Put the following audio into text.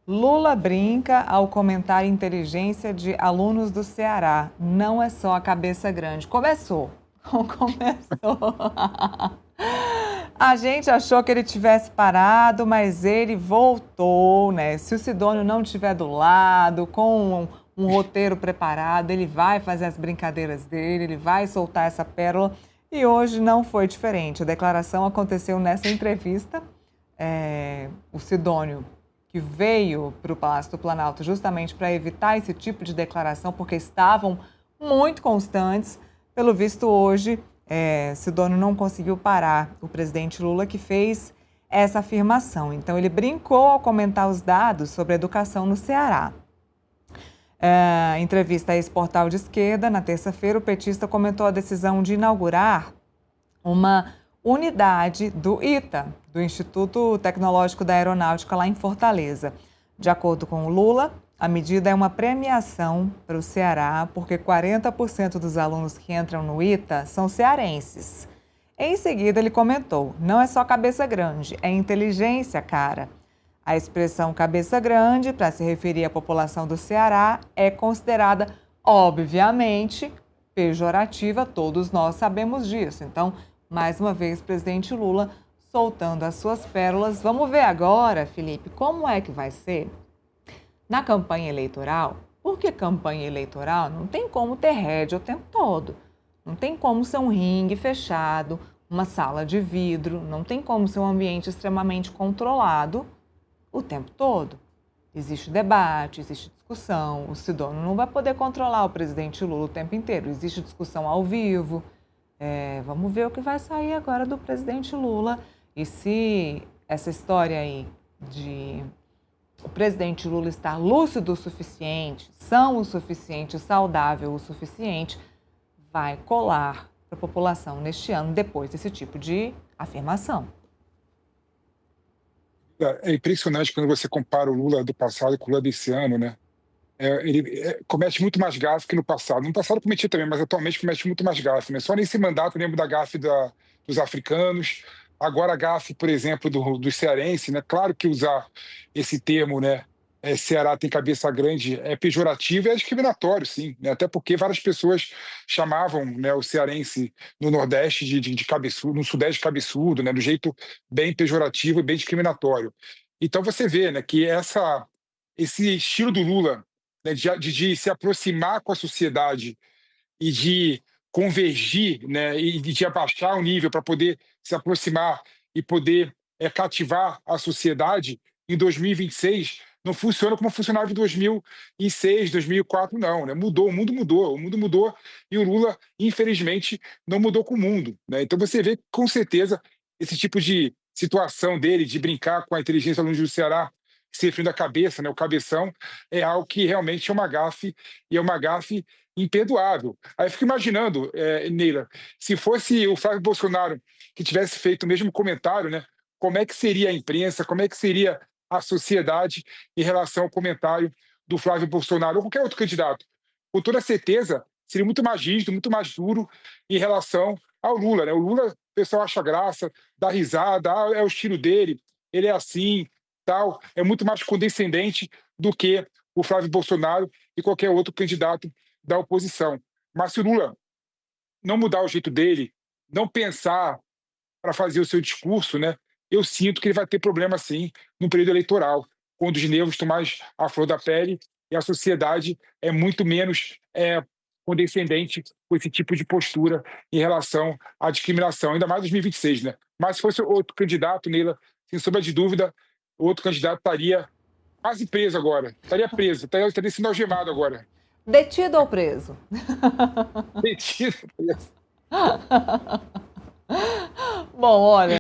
Lula brinca ao comentar inteligência de alunos do Ceará. Não é só a cabeça grande. Começou. Começou. A gente achou que ele tivesse parado, mas ele voltou, né? Se o Sidônio não estiver do lado, com um roteiro preparado, ele vai fazer as brincadeiras dele, ele vai soltar essa pérola. E hoje não foi diferente. A declaração aconteceu nessa entrevista. O Sidônio, que veio para o Palácio do Planalto justamente para evitar esse tipo de declaração, porque estavam muito constantes. Pelo visto, hoje, Sidônio não conseguiu parar o presidente Lula, que fez essa afirmação. Então, ele brincou ao comentar os dados sobre a educação no Ceará. Entrevista a esse portal de esquerda, na terça-feira, o petista comentou a decisão de inaugurar uma unidade do ITA, do Instituto Tecnológico da Aeronáutica, lá em Fortaleza. De acordo com o Lula, a medida é uma premiação para o Ceará, porque 40% dos alunos que entram no ITA são cearenses. Em seguida, ele comentou: não é só cabeça grande, é inteligência, cara. A expressão cabeça grande, para se referir à população do Ceará, é considerada, obviamente, pejorativa, todos nós sabemos disso. Então, mais uma vez, presidente Lula soltando as suas pérolas. Vamos ver agora, Felipe, como é que vai ser na campanha eleitoral? Porque campanha eleitoral não tem como ter rédea o tempo todo. Não tem como ser um ringue fechado, uma sala de vidro, não tem como ser um ambiente extremamente controlado o tempo todo. Existe debate, existe discussão. O Sidônio não vai poder controlar o presidente Lula o tempo inteiro. Existe discussão ao vivo. Vamos ver o que vai sair agora do presidente Lula. E se essa história aí de o presidente Lula estar lúcido o suficiente, são o suficiente, saudável o suficiente, vai colar para a população neste ano, depois desse tipo de afirmação. É impressionante quando você compara o Lula do passado com o Lula desse ano, né? Ele comete muito mais gafe que no passado. No passado cometia também, mas atualmente comete muito mais gafe, né? Só nesse mandato eu lembro da gafe dos africanos, agora a gafe, por exemplo, do cearense, né? Claro que usar esse termo, né? Ceará tem cabeça grande é pejorativo e é discriminatório, sim, né? Até porque várias pessoas chamavam, né, o cearense no Nordeste de cabeçudo, no Sudeste de cabeçudo, né? Do jeito bem pejorativo e bem discriminatório. Então você vê, né, que esse estilo do Lula, né, de se aproximar com a sociedade e de convergir, né, e de abaixar o nível para poder se aproximar e poder cativar a sociedade em 2026 não funciona como funcionava em 2006, 2004, não, né? Mudou, o mundo mudou e o Lula, infelizmente, não mudou com o mundo, né? Então você vê com certeza esse tipo de situação dele, de brincar com a inteligência do aluno do Ceará, se referindo à cabeça, né, o cabeção, é algo que realmente é uma gafe, e é uma gafe imperdoável. Aí eu fico imaginando, Neila, se fosse o Flávio Bolsonaro que tivesse feito o mesmo comentário, né, como é que seria a imprensa, como é que seria a sociedade em relação ao comentário do Flávio Bolsonaro ou qualquer outro candidato? Com toda certeza, seria muito mais rígido, muito mais duro em relação ao Lula, né? O Lula, o pessoal acha graça, dá risada, é o estilo dele, ele é assim, tal, é muito mais condescendente do que o Flávio Bolsonaro e qualquer outro candidato da oposição. Mas se o Lula não mudar o jeito dele, não pensar para fazer o seu discurso, né, eu sinto que ele vai ter problema sim no período eleitoral, quando os nervos estão mais à flor da pele e a sociedade é muito menos condescendente com esse tipo de postura em relação à discriminação, ainda mais em 2026, né? Mas se fosse outro candidato, Neila, sem sombra de dúvida, o outro candidato estaria quase preso agora. Estaria preso, estaria sendo algemado agora. Detido ou preso? Detido, preso. Bom, olha.